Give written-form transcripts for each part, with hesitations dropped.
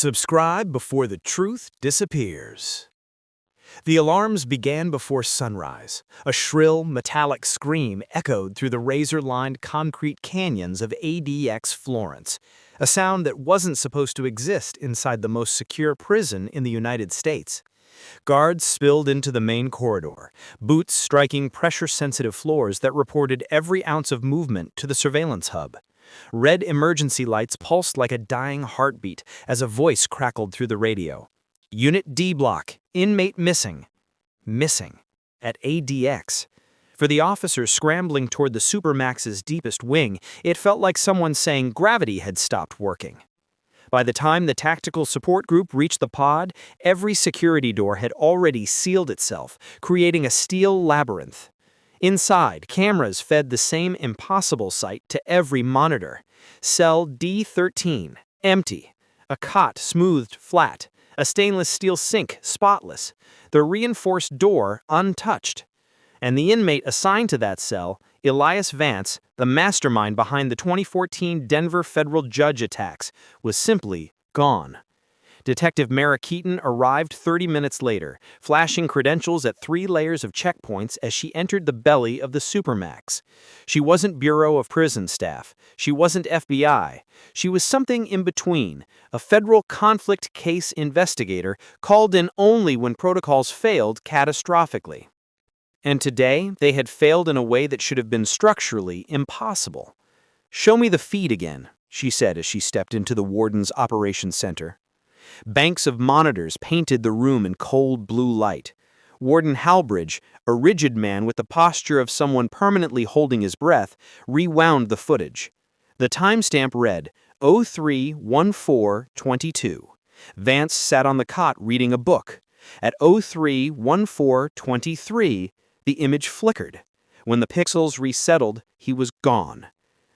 Subscribe before the truth disappears. The alarms began before sunrise. A shrill, metallic scream echoed through the razor-lined concrete canyons of ADX Florence, a sound that wasn't supposed to exist inside the most secure prison in the United States. Guards spilled into the main corridor, boots striking pressure-sensitive floors that reported every ounce of movement to the surveillance hub. Red emergency lights pulsed like a dying heartbeat as a voice crackled through the radio. Unit D block, inmate missing. Missing. At ADX. For the officers scrambling toward the Supermax's deepest wing, it felt like someone saying gravity had stopped working. By the time the tactical support group reached the pod, every security door had already sealed itself, creating a steel labyrinth. Inside, cameras fed the same impossible sight to every monitor. Cell D13, empty. A cot smoothed flat. A stainless steel sink, spotless. The reinforced door, untouched. And the inmate assigned to that cell, Elias Vance, the mastermind behind the 2014 Denver federal judge attacks, was simply gone. Detective Mara Keaton arrived 30 minutes later, flashing credentials at 3 layers of checkpoints as she entered the belly of the Supermax. She wasn't Bureau of Prison Staff. She wasn't FBI. She was something in between, a federal conflict case investigator called in only when protocols failed catastrophically. And today, they had failed in a way that should have been structurally impossible. "Show me the feed again," she said as she stepped into the warden's operations center. Banks of monitors painted the room in cold blue light. Warden Halbridge, a rigid man with the posture of someone permanently holding his breath, rewound the footage. The timestamp read 03:14:22. Vance sat on the cot reading a book. At 03:14:23, the image flickered. When the pixels resettled, he was gone.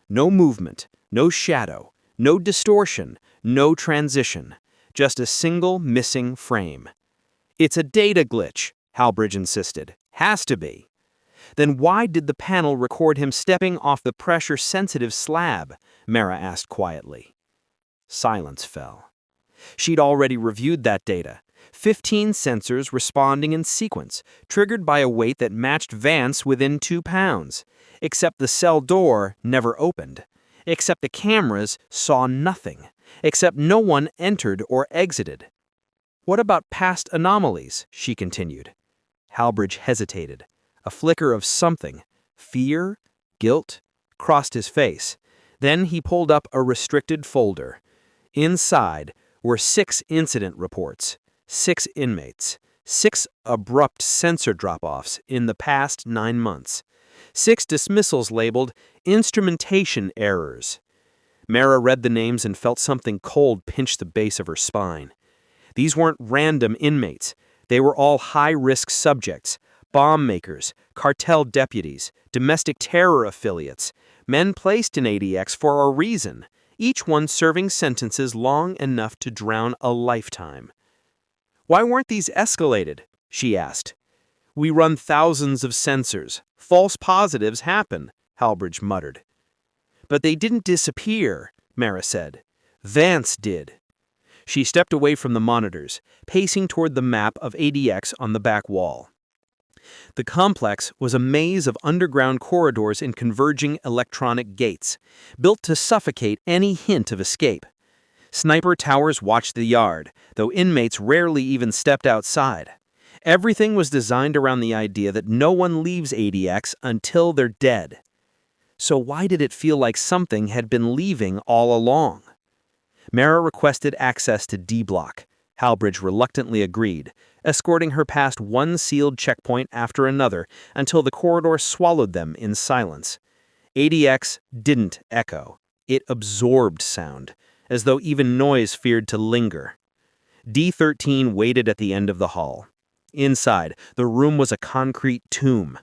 No movement, no shadow, no distortion, no transition. Just a single missing frame. "It's a data glitch," Halbridge insisted. "Has to be." "Then why did the panel record him stepping off the pressure-sensitive slab?" Mara asked quietly. Silence fell. She'd already reviewed that data. 15 sensors responding in sequence, triggered by a weight that matched Vance within 2 pounds. Except the cell door never opened. Except the cameras saw nothing. Except no one entered or exited. "What about past anomalies?" she continued. Halbridge hesitated. A flicker of something, fear, guilt, crossed his face. Then he pulled up a restricted folder. Inside were 6 incident reports, 6 inmates, 6 abrupt sensor drop-offs in the past 9 months, 6 dismissals labeled instrumentation errors. Mara read the names and felt something cold pinch the base of her spine. These weren't random inmates. They were all high-risk subjects, bomb makers, cartel deputies, domestic terror affiliates, men placed in ADX for a reason, each one serving sentences long enough to drown a lifetime. "Why weren't these escalated?" she asked. "We run thousands of sensors. False positives happen," Halbridge muttered. "But they didn't disappear," Mara said. "Vance did." She stepped away from the monitors, pacing toward the map of ADX on the back wall. The complex was a maze of underground corridors and converging electronic gates, built to suffocate any hint of escape. Sniper towers watched the yard, though inmates rarely even stepped outside. Everything was designed around the idea that no one leaves ADX until they're dead. So why did it feel like something had been leaving all along? Mara requested access to D block. Halbridge reluctantly agreed, escorting her past one sealed checkpoint after another until the corridor swallowed them in silence. ADX didn't echo. It absorbed sound, as though even noise feared to linger. D13 waited at the end of the hall. Inside, the room was a concrete tomb.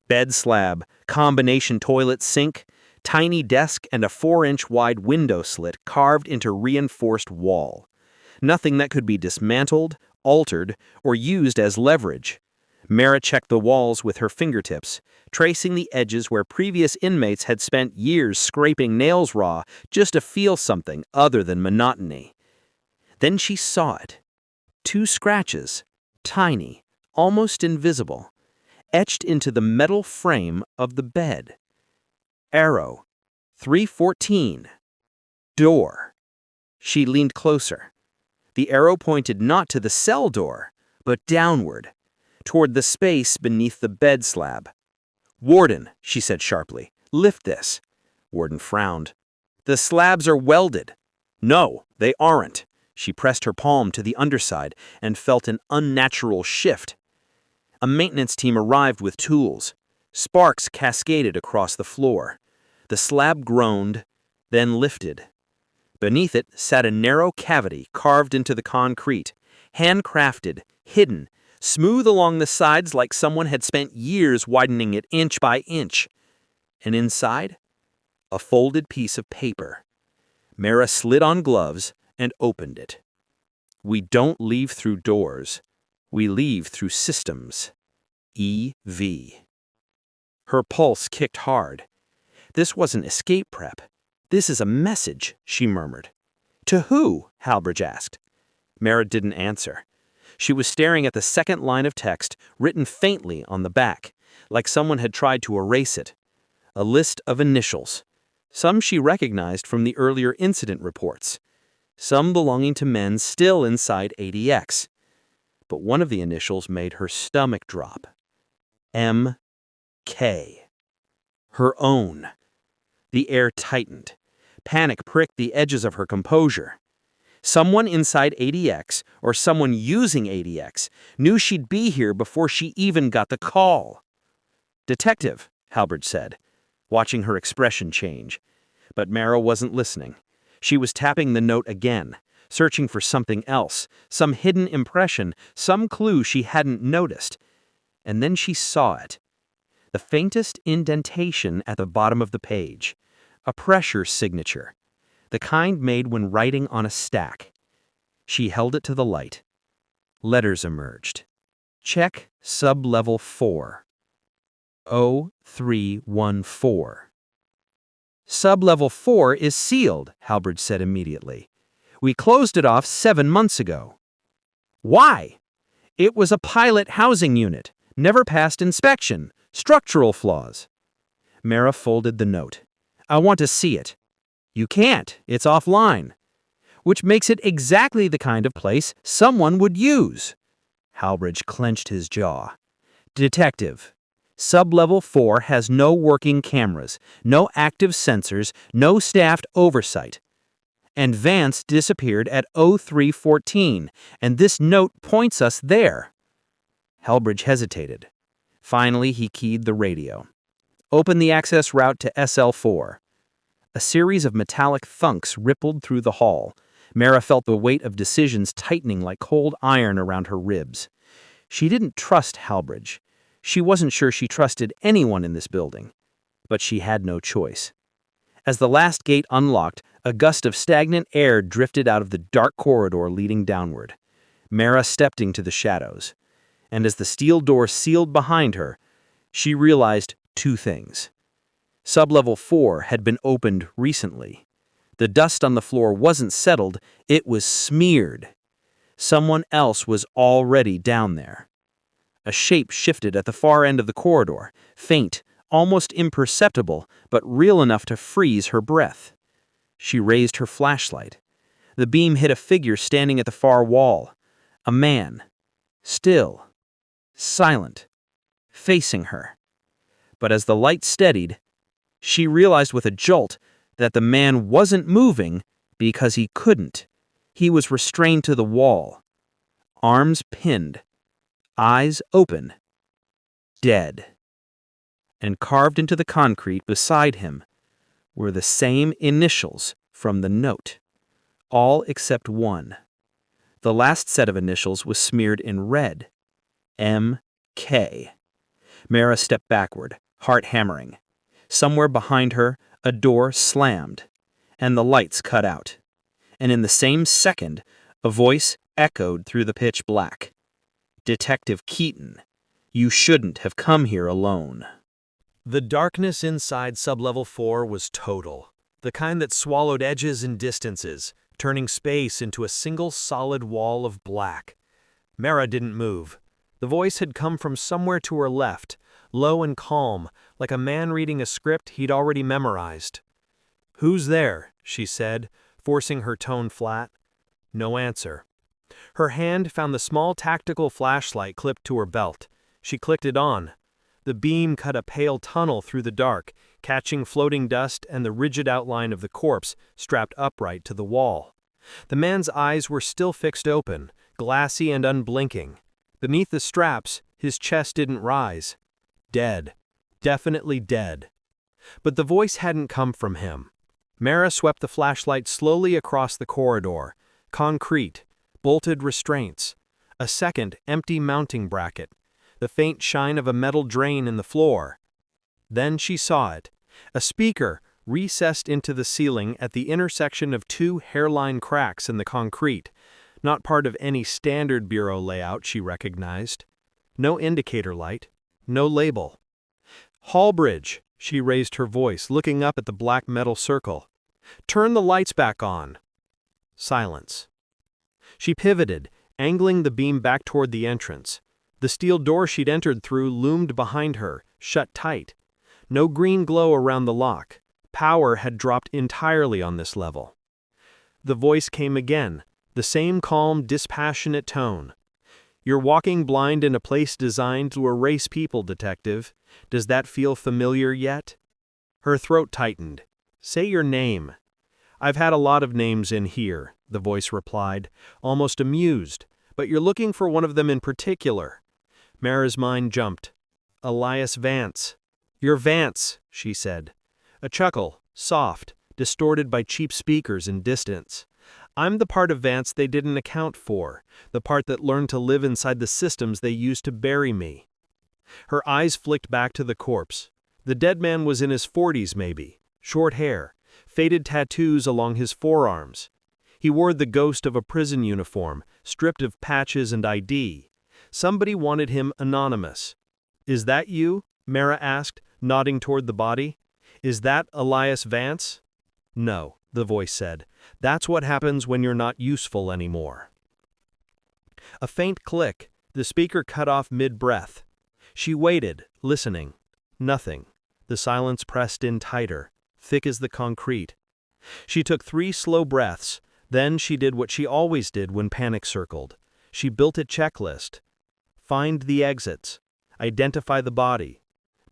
Bed slab, combination toilet sink, tiny desk, and a 4-inch wide window slit carved into reinforced wall. Nothing that could be dismantled, altered, or used as leverage. Mara checked the walls with her fingertips, tracing the edges where previous inmates had spent years scraping nails raw just to feel something other than monotony. Then she saw it. 2 scratches, tiny, almost invisible, etched into the metal frame of the bed. Arrow, 314. Door. She leaned closer. The arrow pointed not to the cell door, but downward, toward the space beneath the bed slab. "Warden," she said sharply, "lift this." Warden frowned. "The slabs are welded." "No, they aren't." She pressed her palm to the underside and felt an unnatural shift. A maintenance team arrived with tools. Sparks cascaded across the floor. The slab groaned, then lifted. Beneath it sat a narrow cavity carved into the concrete, handcrafted, hidden, smooth along the sides like someone had spent years widening it inch by inch. And inside, a folded piece of paper. Mara slid on gloves and opened it. "We don't leave through doors. We leave through systems. EV." Her pulse kicked hard. "This wasn't escape prep. This is a message," she murmured. "To who?" Halbridge asked. Mara didn't answer. She was staring at the second line of text, written faintly on the back, like someone had tried to erase it. A list of initials. Some she recognized from the earlier incident reports. Some belonging to men still inside ADX. But one of the initials made her stomach drop. M.K. Her own. The air tightened. Panic pricked the edges of her composure. Someone inside ADX, or someone using ADX, knew she'd be here before she even got the call. "Detective," Halbridge said, watching her expression change. But Mara wasn't listening. She was tapping the note again, searching for something else, some hidden impression, some clue she hadn't noticed. And then she saw it. The faintest indentation at the bottom of the page. A pressure signature. The kind made when writing on a stack. She held it to the light. Letters emerged. Check sub-level 4. 0314. "Sub-level 4 is sealed," Halbridge said immediately. "We closed it off 7 months ago." "Why?" "It was a pilot housing unit. Never passed inspection. Structural flaws." Mara folded the note. "I want to see it." "You can't. It's offline." "Which makes it exactly the kind of place someone would use." Halbridge clenched his jaw. "Detective, Sub-level 4 has no working cameras, no active sensors, no staffed oversight. And Vance disappeared at 0314, and this note points us there." Halbridge hesitated. Finally, he keyed the radio. "Open the access route to SL4. A series of metallic thunks rippled through the hall. Mara felt the weight of decisions tightening like cold iron around her ribs. She didn't trust Halbridge. She wasn't sure she trusted anyone in this building. But she had no choice. As the last gate unlocked, a gust of stagnant air drifted out of the dark corridor leading downward. Mara stepped into the shadows. And as the steel door sealed behind her, she realized 2 things. Sub-level 4 had been opened recently. The dust on the floor wasn't settled, it was smeared. Someone else was already down there. A shape shifted at the far end of the corridor, faint, almost imperceptible, but real enough to freeze her breath. She raised her flashlight. The beam hit a figure standing at the far wall. A man. Still. Silent. Facing her. But as the light steadied, she realized with a jolt that the man wasn't moving because he couldn't. He was restrained to the wall. Arms pinned. Eyes open. Dead. And carved into the concrete beside him were the same initials from the note. All except one. The last set of initials was smeared in red. M.K. Mara stepped backward, heart hammering. Somewhere behind her, a door slammed, and the lights cut out. And in the same second, a voice echoed through the pitch black. "Detective Keaton, you shouldn't have come here alone." The darkness inside Sub-level 4 was total, the kind that swallowed edges and distances, turning space into a single solid wall of black. Mara didn't move. The voice had come from somewhere to her left, low and calm, like a man reading a script he'd already memorized. "Who's there?" she said, forcing her tone flat. No answer. Her hand found the small tactical flashlight clipped to her belt. She clicked it on. The beam cut a pale tunnel through the dark, catching floating dust and the rigid outline of the corpse strapped upright to the wall. The man's eyes were still fixed open, glassy and unblinking. Beneath the straps, his chest didn't rise. Dead. Definitely dead. But the voice hadn't come from him. Mara swept the flashlight slowly across the corridor. Concrete. Bolted restraints. A second, empty mounting bracket. The faint shine of a metal drain in the floor. Then she saw it. A speaker, recessed into the ceiling at the intersection of two hairline cracks in the concrete. Not part of any standard bureau layout, she recognized. No indicator light. No label. "Hallbridge," she raised her voice, looking up at the black metal circle. "Turn the lights back on." Silence. She pivoted, angling the beam back toward the entrance. The steel door she'd entered through loomed behind her, shut tight. No green glow around the lock. Power had dropped entirely on this level. The voice came again, the same calm, dispassionate tone. "You're walking blind in a place designed to erase people, Detective. Does that feel familiar yet?" Her throat tightened. "Say your name." "I've had a lot of names in here," the voice replied, almost amused, "but you're looking for one of them in particular." Mara's mind jumped. "Elias Vance." "You're Vance," she said. A chuckle, soft, distorted by cheap speakers and distance. "I'm the part of Vance they didn't account for, the part that learned to live inside the systems they used to bury me." Her eyes flicked back to the corpse. The dead man was in his 40s maybe, short hair, faded tattoos along his forearms. He wore the ghost of a prison uniform, stripped of patches and ID. Somebody wanted him anonymous. "Is that you?" Mara asked, nodding toward the body. "Is that Elias Vance?" "No," the voice said. "That's what happens when you're not useful anymore." A faint click, the speaker cut off mid-breath. She waited, listening. Nothing. The silence pressed in tighter, thick as the concrete. She took 3 slow breaths, then she did what she always did when panic circled. She built a checklist. Find the exits. Identify the body.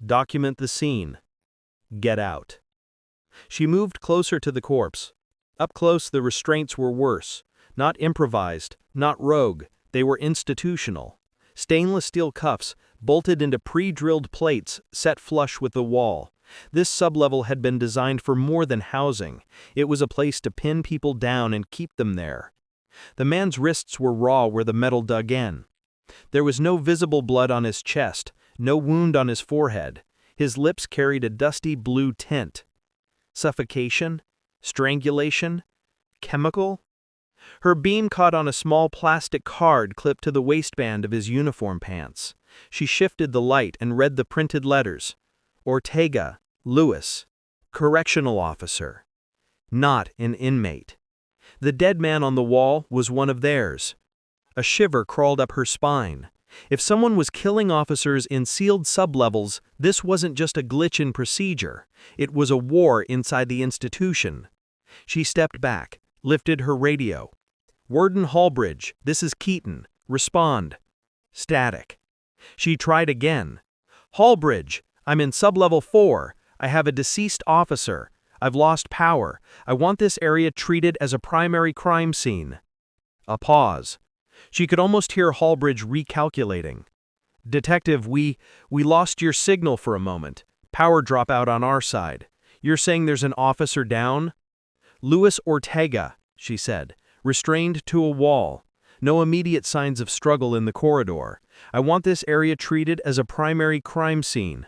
Document the scene. Get out. She moved closer to the corpse. Up close, the restraints were worse. Not improvised, not rogue, they were institutional. Stainless steel cuffs, bolted into pre-drilled plates, set flush with the wall. This sublevel had been designed for more than housing. It was a place to pin people down and keep them there. The man's wrists were raw where the metal dug in. There was no visible blood on his chest, no wound on his forehead. His lips carried a dusty blue tint. Suffocation? Strangulation? Chemical? Her beam caught on a small plastic card clipped to the waistband of his uniform pants. She shifted the light and read the printed letters. Ortega, Lewis, correctional officer. Not an inmate. The dead man on the wall was one of theirs. A shiver crawled up her spine. If someone was killing officers in sealed sublevels, this wasn't just a glitch in procedure. It was a war inside the institution. She stepped back, lifted her radio. "Warden Hallbridge, this is Keaton. Respond." Static. She tried again. "Hallbridge, I'm in sublevel 4. I have a deceased officer. I've lost power. I want this area treated as a primary crime scene." A pause. She could almost hear Hallbridge recalculating. "Detective, we lost your signal for a moment. Power dropout on our side. You're saying there's an officer down?" "Luis Ortega," she said, restrained to a wall. No immediate signs of struggle in the corridor. "I want this area treated as a primary crime scene."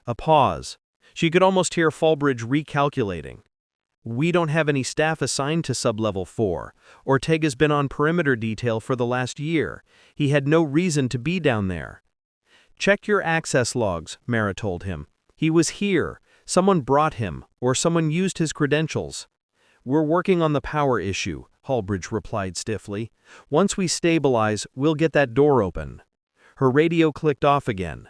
A pause. She could almost hear Hallbridge recalculating. "We don't have any staff assigned to sublevel 4. Ortega's been on perimeter detail for the last year. He had no reason to be down there." "Check your access logs," Mara told him. "He was here. Someone brought him, or someone used his credentials." "We're working on the power issue," Hallbridge replied stiffly. "Once we stabilize, we'll get that door open." Her radio clicked off again.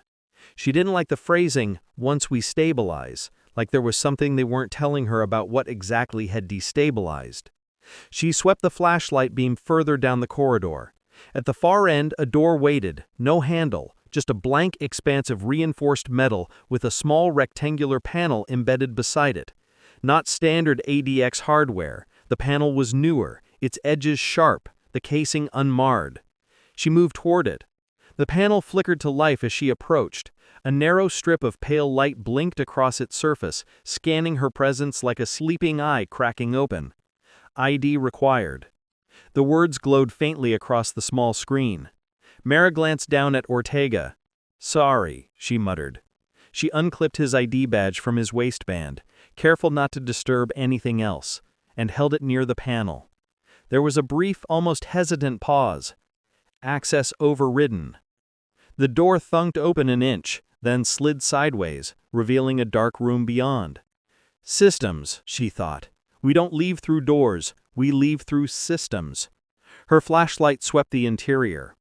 She didn't like the phrasing, "once we stabilize," like there was something they weren't telling her about what exactly had destabilized. She swept the flashlight beam further down the corridor. At the far end, a door waited, no handle, just a blank expanse of reinforced metal with a small rectangular panel embedded beside it. Not standard ADX hardware, the panel was newer, its edges sharp, the casing unmarred. She moved toward it. The panel flickered to life as she approached. A narrow strip of pale light blinked across its surface, scanning her presence like a sleeping eye cracking open. "ID required." The words glowed faintly across the small screen. Mara glanced down at Ortega. "Sorry," she muttered. She unclipped his ID badge from his waistband, careful not to disturb anything else, and held it near the panel. There was a brief, almost hesitant pause. "Access overridden." The door thunked open an inch, then slid sideways, revealing a dark room beyond. "Systems," she thought. "We don't leave through doors, we leave through systems." Her flashlight swept the interior.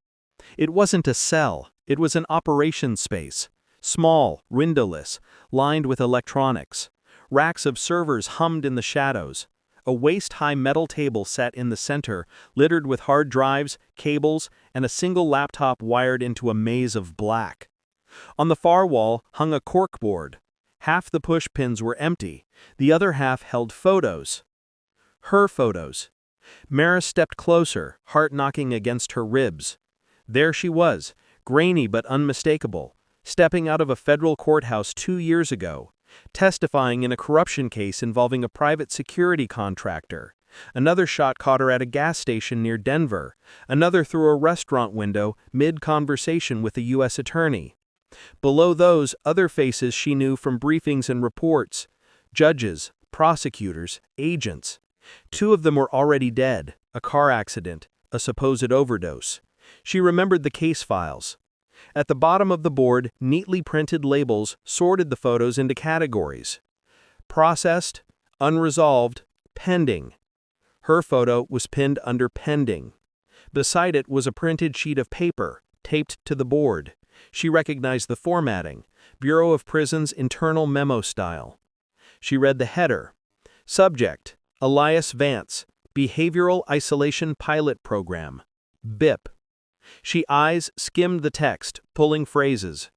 It wasn't a cell, it was an operations space. Small, windowless, lined with electronics. Racks of servers hummed in the shadows. A waist-high metal table sat in the center, littered with hard drives, cables, and a single laptop wired into a maze of black. On the far wall hung a corkboard. Half the push pins were empty, the other half held photos. Her photos. Mara stepped closer, heart knocking against her ribs. There she was, grainy but unmistakable, stepping out of a federal courthouse 2 years ago, testifying in a corruption case involving a private security contractor. Another shot caught her at a gas station near Denver, another through a restaurant window mid-conversation with a U.S. attorney. Below those, other faces she knew from briefings and reports. Judges, prosecutors, agents. 2 of them were already dead, a car accident, a supposed overdose. She remembered the case files. At the bottom of the board, neatly printed labels sorted the photos into categories. Processed, unresolved, pending. Her photo was pinned under pending. Beside it was a printed sheet of paper, taped to the board. She recognized the formatting, Bureau of Prisons internal memo style. She read the header. Subject, Elias Vance, Behavioral Isolation Pilot Program, BIP. She eyes skimmed the text, pulling phrases.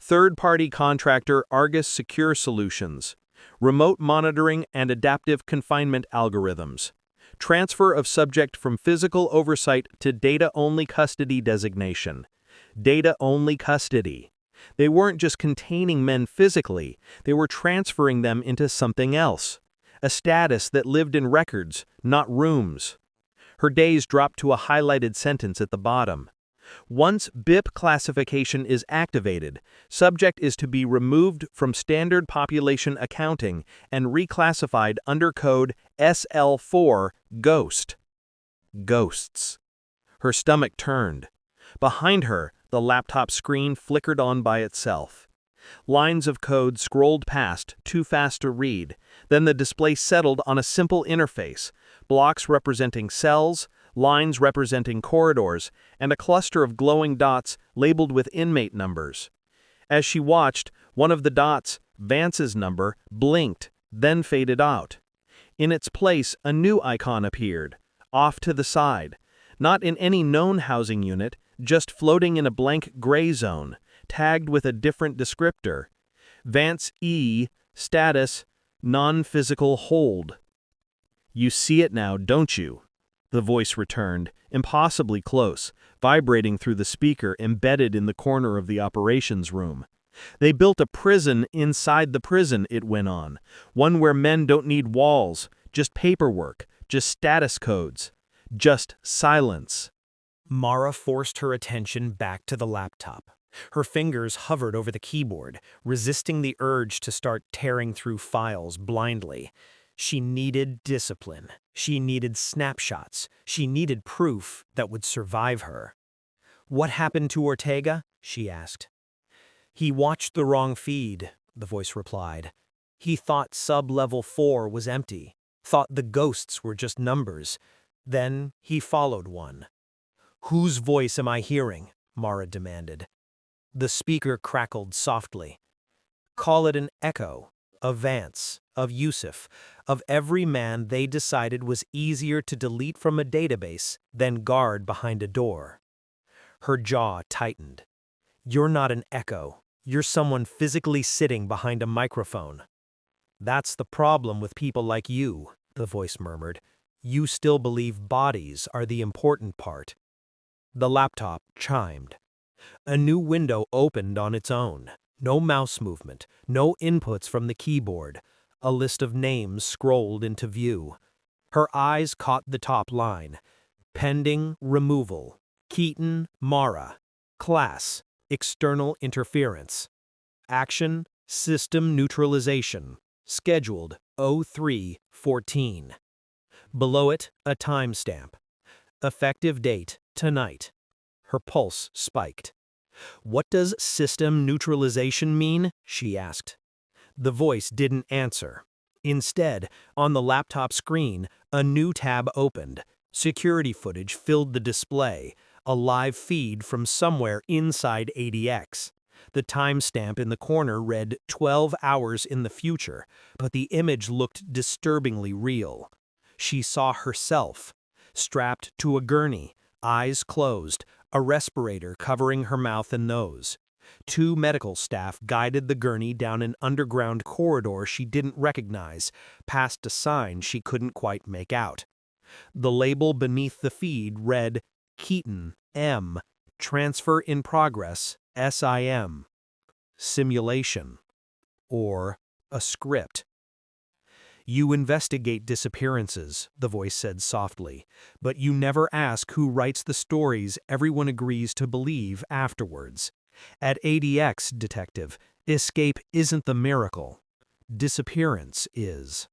Third-party contractor Argus Secure Solutions. Remote monitoring and adaptive confinement algorithms. Transfer of subject from physical oversight to data-only custody designation. Data-only custody. They weren't just containing men physically, they were transferring them into something else. A status that lived in records, not rooms. Her days dropped to a highlighted sentence at the bottom. Once BIP classification is activated, subject is to be removed from standard population accounting and reclassified under code SL4 Ghost. Ghosts. Her stomach turned. Behind her, the laptop screen flickered on by itself. Lines of code scrolled past, too fast to read. Then the display settled on a simple interface, blocks representing cells, lines representing corridors, and a cluster of glowing dots labeled with inmate numbers. As she watched, one of the dots, Vance's number, blinked, then faded out. In its place, a new icon appeared, off to the side, not in any known housing unit, just floating in a blank gray zone, tagged with a different descriptor. Vance E, status, non-physical hold. "You see it now, don't you?" The voice returned, impossibly close, vibrating through the speaker embedded in the corner of the operations room. "They built a prison inside the prison," it went on. "One where men don't need walls, just paperwork, just status codes, just silence." Mara forced her attention back to the laptop. Her fingers hovered over the keyboard, resisting the urge to start tearing through files blindly. She needed discipline. She needed snapshots. She needed proof that would survive her. "What happened to Ortega?" she asked. "He watched the wrong feed," the voice replied. "He thought sub-level 4 was empty. thought the ghosts were just numbers. Then he followed one. "Whose voice am I hearing?" Mara demanded. The speaker crackled softly. "Call it an echo, of Vance, of Yousef, of every man they decided was easier to delete from a database than guard behind a door." Her jaw tightened. "You're not an echo. You're someone physically sitting behind a microphone." "That's the problem with people like you," the voice murmured. "You still believe bodies are the important part." The laptop chimed. A new window opened on its own. No mouse movement, no inputs from the keyboard. A list of names scrolled into view. Her eyes caught the top line. Pending removal. Keaton, Mara. Class, external interference. Action, system neutralization. Scheduled 03:14. Below it, a timestamp. Effective date, tonight. Her pulse spiked. "What does system neutralization mean?" she asked. The voice didn't answer. Instead, on the laptop screen, a new tab opened. Security footage filled the display, a live feed from somewhere inside ADX. The timestamp in the corner read 12 hours in the future, but the image looked disturbingly real. She saw herself, strapped to a gurney, eyes closed, a respirator covering her mouth and nose. Two medical staff guided the gurney down an underground corridor she didn't recognize, past a sign she couldn't quite make out. The label beneath the feed read, "Keaton, M. Transfer in progress, SIM. Simulation." Or a script. "You investigate disappearances," the voice said softly, "but you never ask who writes the stories everyone agrees to believe afterwards. At ADX, detective, escape isn't the miracle. Disappearance is."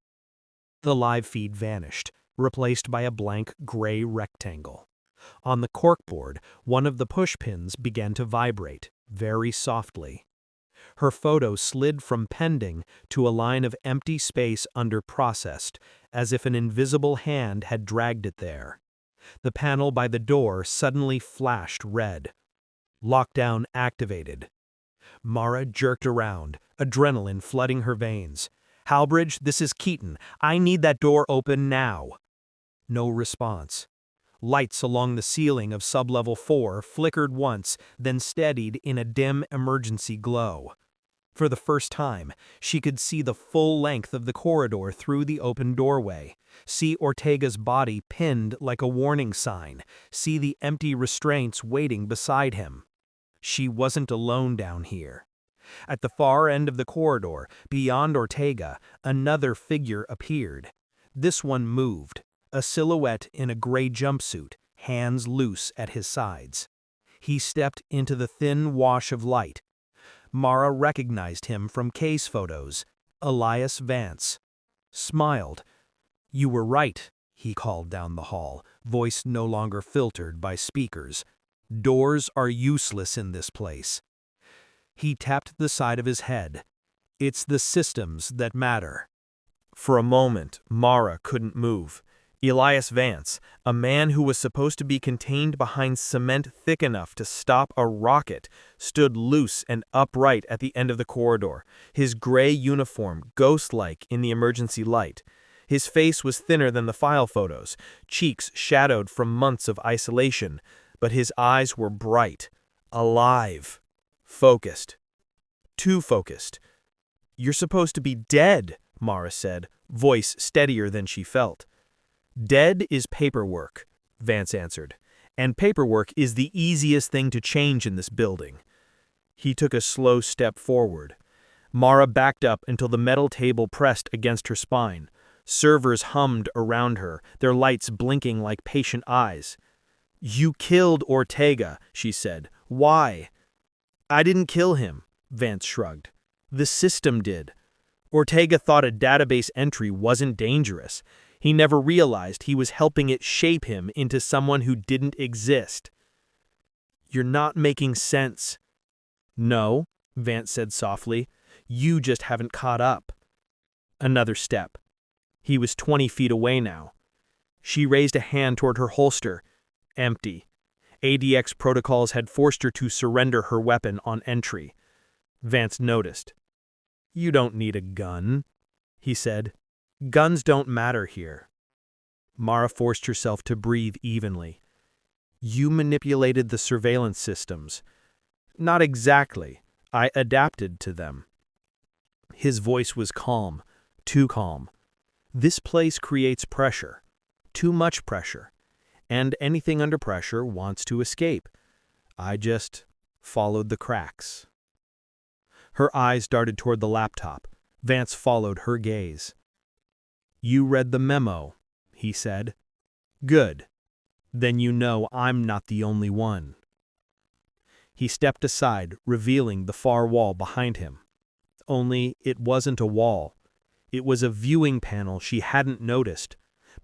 The live feed vanished, replaced by a blank gray rectangle. On the corkboard, one of the pushpins began to vibrate, very softly. Her photo slid from pending to a line of empty space under processed, as if an invisible hand had dragged it there. The panel by the door suddenly flashed red. Lockdown activated. Mara jerked around, adrenaline flooding her veins. "Halbridge, this is Keaton. I need that door open now." No response. Lights along the ceiling of sublevel 4 flickered once, then steadied in a dim emergency glow. For the first time, she could see the full length of the corridor through the open doorway, see Ortega's body pinned like a warning sign, see the empty restraints waiting beside him. She wasn't alone down here. At the far end of the corridor, beyond Ortega, another figure appeared. This one moved, a silhouette in a gray jumpsuit, hands loose at his sides. He stepped into the thin wash of light. Mara recognized him from case photos, Elias Vance. Smiled. "You were right," he called down the hall, voice no longer filtered by speakers. "Doors are useless in this place." He tapped the side of his head. "It's the systems that matter." For a moment, Mara couldn't move. Elias Vance, a man who was supposed to be contained behind cement thick enough to stop a rocket, stood loose and upright at the end of the corridor, his gray uniform ghost-like in the emergency light. His face was thinner than the file photos, cheeks shadowed from months of isolation, but his eyes were bright, alive, focused. Too focused. "You're supposed to be dead," Mara said, voice steadier than she felt. "Dead is paperwork," Vance answered, "and paperwork is the easiest thing to change in this building." He took a slow step forward. Mara backed up until the metal table pressed against her spine. Servers hummed around her, their lights blinking like patient eyes. "You killed Ortega," she said. "Why?" "I didn't kill him," Vance shrugged. "The system did. Ortega thought a database entry wasn't dangerous. He never realized he was helping it shape him into someone who didn't exist." "You're not making sense." "No," Vance said softly. "You just haven't caught up." Another step. He was 20 feet away now. She raised a hand toward her holster. Empty. ADX protocols had forced her to surrender her weapon on entry. Vance noticed. "You don't need a gun," he said. "Guns don't matter here." Mara forced herself to breathe evenly. "You manipulated the surveillance systems." "Not exactly. I adapted to them." His voice was calm, too calm. "This place creates pressure, too much pressure, and anything under pressure wants to escape. I just followed the cracks." Her eyes darted toward the laptop. Vance followed her gaze. "You read the memo," he said. "Good. Then you know I'm not the only one." He stepped aside, revealing the far wall behind him. Only it wasn't a wall. It was a viewing panel she hadn't noticed.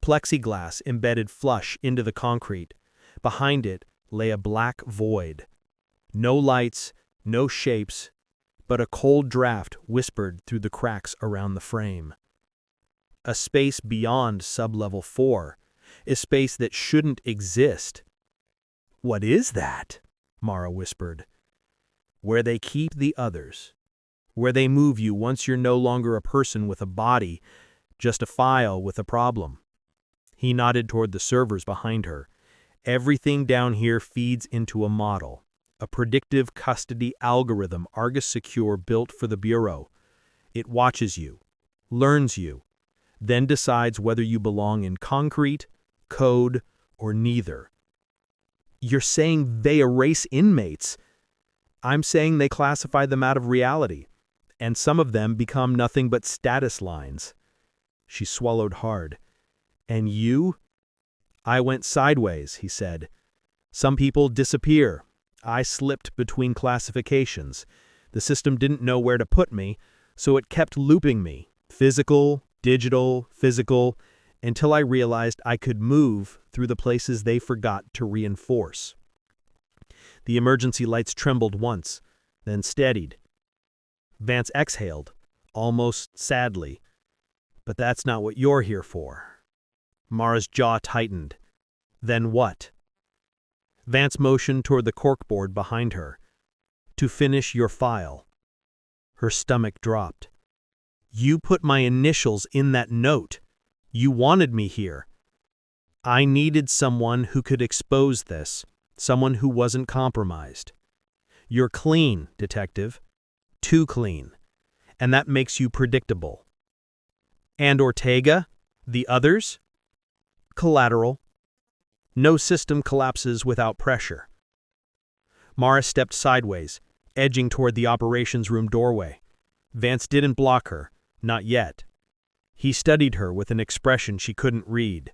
Plexiglass embedded flush into the concrete. Behind it lay a black void. No lights, no shapes, but a cold draft whispered through the cracks around the frame. A space beyond sublevel 4, a space that shouldn't exist. "What is that?" Mara whispered. "Where they keep the others. Where they move you once you're no longer a person with a body, just a file with a problem." He nodded toward the servers behind her. "Everything down here feeds into a model, a predictive custody algorithm Argus Secure built for the Bureau. It watches you, learns you, then decides whether you belong in concrete, code, or neither." "You're saying they erase inmates?" "I'm saying they classify them out of reality, and some of them become nothing but status lines." She swallowed hard. "And you?" "I went sideways," he said. "Some people disappear. I slipped between classifications. The system didn't know where to put me, so it kept looping me. Physical, digital, physical, until I realized I could move through the places they forgot to reinforce." The emergency lights trembled once, then steadied. Vance exhaled, almost sadly. "But that's not what you're here for." Mara's jaw tightened. "Then what?" Vance motioned toward the corkboard behind her. "To finish your file." Her stomach dropped. "You put my initials in that note. You wanted me here." "I needed someone who could expose this, someone who wasn't compromised." "You're clean, Detective. Too clean. And that makes you predictable." "And Ortega? The others?" "Collateral. No system collapses without pressure." Mara stepped sideways, edging toward the operations room doorway. Vance didn't block her, not yet. He studied her with an expression she couldn't read.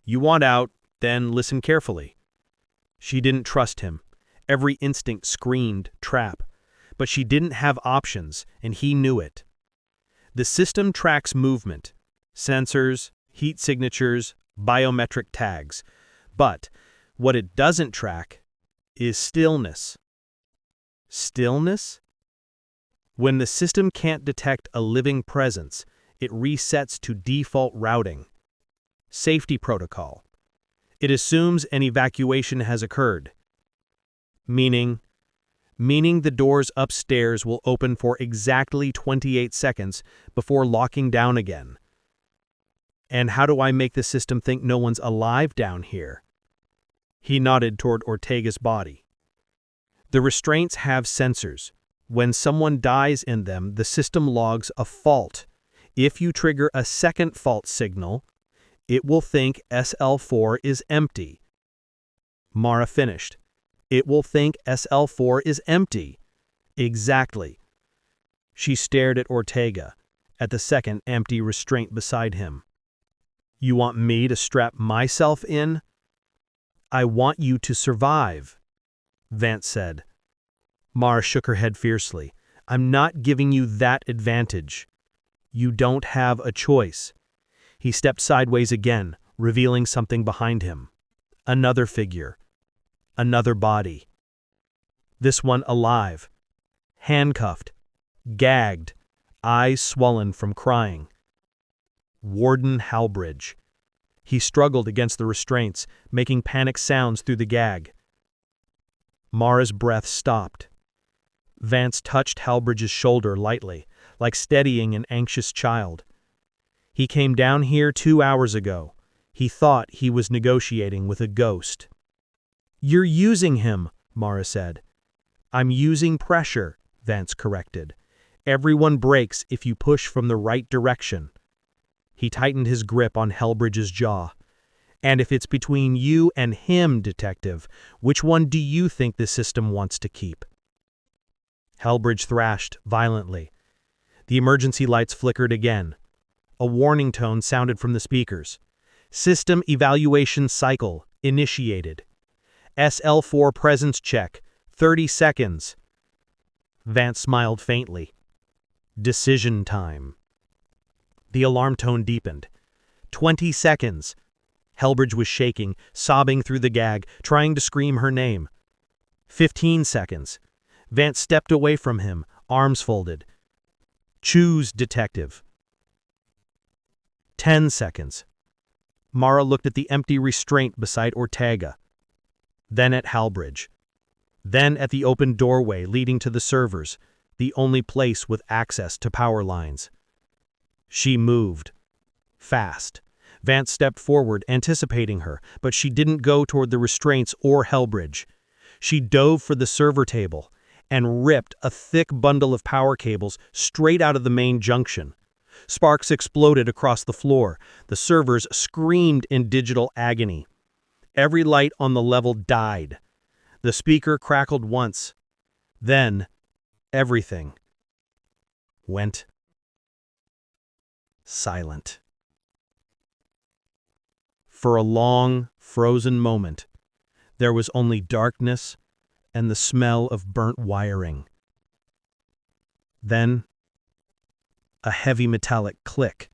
"You want out, then listen carefully." She didn't trust him. Every instinct screamed trap. But she didn't have options, and he knew it. The system tracks movement, sensors, heat signatures, biometric tags. But what it doesn't track is stillness. Stillness? When the system can't detect a living presence, it resets to default routing. Safety protocol. It assumes an evacuation has occurred. Meaning the doors upstairs will open for exactly 28 seconds before locking down again. "And how do I make the system think no one's alive down here?" He nodded toward Ortega's body. "The restraints have sensors. When someone dies in them, the system logs a fault. If you trigger a second fault signal, it will think SL4 is empty." Mara finished. "It will think SL4 is empty." "Exactly." She stared at Ortega, at the second empty restraint beside him. "You want me to strap myself in?" "I want you to survive," Vance said. Mara shook her head fiercely. "I'm not giving you that advantage. You don't have a choice." He stepped sideways again, revealing something behind him. Another figure. Another body. This one alive. Handcuffed. Gagged. Eyes swollen from crying. Warden Halbridge. He struggled against the restraints, making panic sounds through the gag. Mara's breath stopped. Vance touched Halbridge's shoulder lightly, like steadying an anxious child. He came down here 2 hours ago. He thought he was negotiating with a ghost. "You're using him," Mara said. "I'm using pressure," Vance corrected. "Everyone breaks if you push from the right direction." He tightened his grip on Halbridge's jaw. "And if it's between you and him, Detective, which one do you think the system wants to keep?" Halbridge thrashed violently. The emergency lights flickered again. A warning tone sounded from the speakers. "System evaluation cycle initiated. SL4 presence check, 30 seconds. Vance smiled faintly. "Decision time." The alarm tone deepened. 20 seconds. Halbridge was shaking, sobbing through the gag, trying to scream her name. 15 seconds. Vance stepped away from him, arms folded. "Choose, Detective." 10 seconds. Mara looked at the empty restraint beside Ortega. Then at Halbridge. Then at the open doorway leading to the servers, the only place with access to power lines. She moved. Fast. Vance stepped forward, anticipating her, but she didn't go toward the restraints or Halbridge. She dove for the server table and ripped a thick bundle of power cables straight out of the main junction. Sparks exploded across the floor. The servers screamed in digital agony. Every light on the level died. The speaker crackled once. Then, everything went silent. For a long, frozen moment, there was only darkness and the smell of burnt wiring. Then, a heavy metallic click.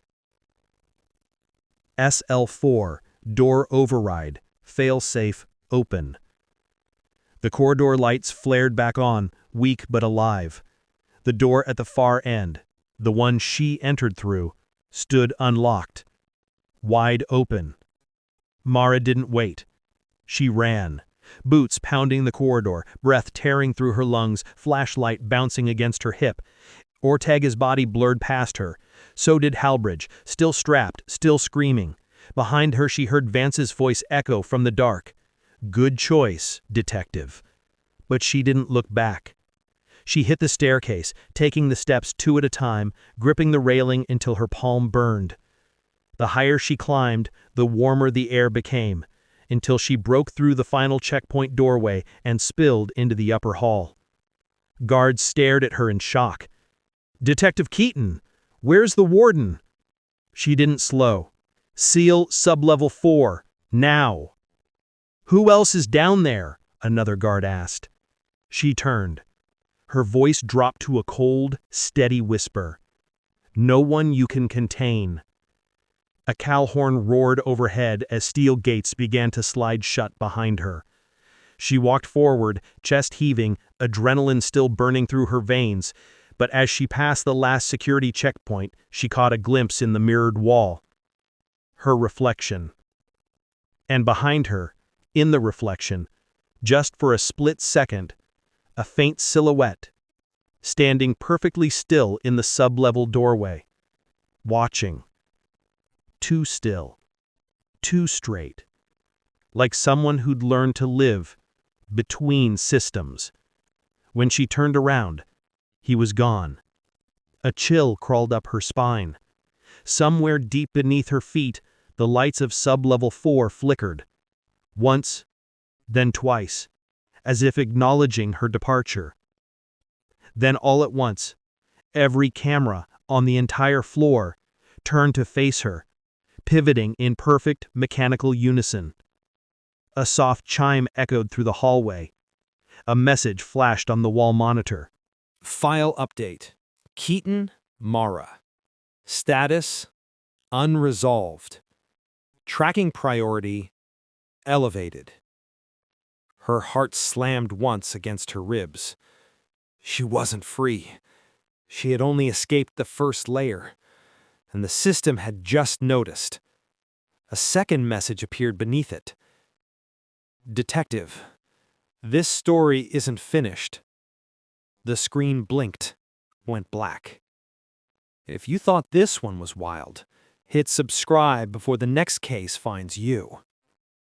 SL4, door override, fail-safe, open. The corridor lights flared back on, weak but alive. The door at the far end, the one she entered through, stood unlocked, wide open. Mara didn't wait. She ran, boots pounding the corridor, breath tearing through her lungs, flashlight bouncing against her hip. Ortega's body blurred past her. So did Halbridge, still strapped, still screaming. Behind her she heard Vance's voice echo from the dark. "Good choice, Detective." But she didn't look back. She hit the staircase, taking the steps 2 at a time, gripping the railing until her palm burned. The higher she climbed, the warmer the air became, until she broke through the final checkpoint doorway and spilled into the upper hall. Guards stared at her in shock. "Detective Keaton, where's the warden?" She didn't slow. "Seal sublevel 4, now." "Who else is down there?" another guard asked. She turned. Her voice dropped to a cold, steady whisper. "No one you can contain." A cow horn roared overhead as steel gates began to slide shut behind her. She walked forward, chest heaving, adrenaline still burning through her veins, but as she passed the last security checkpoint, she caught a glimpse in the mirrored wall. Her reflection. And behind her, in the reflection, just for a split second, a faint silhouette, standing perfectly still in the sub-level doorway, watching. Too still, too straight, like someone who'd learned to live between systems. When she turned around, he was gone. A chill crawled up her spine. Somewhere deep beneath her feet, the lights of sub-level 4 flickered. Once, then twice, as if acknowledging her departure. Then all at once, every camera on the entire floor turned to face her, pivoting in perfect mechanical unison. A soft chime echoed through the hallway. A message flashed on the wall monitor. File update. Keaton, Mara. Status, unresolved. Tracking priority, elevated. Her heart slammed once against her ribs. She wasn't free. She had only escaped the first layer. and the system had just noticed. A second message appeared beneath it. Detective, this story isn't finished. The screen blinked, went black. If you thought this one was wild, hit subscribe before the next case finds you.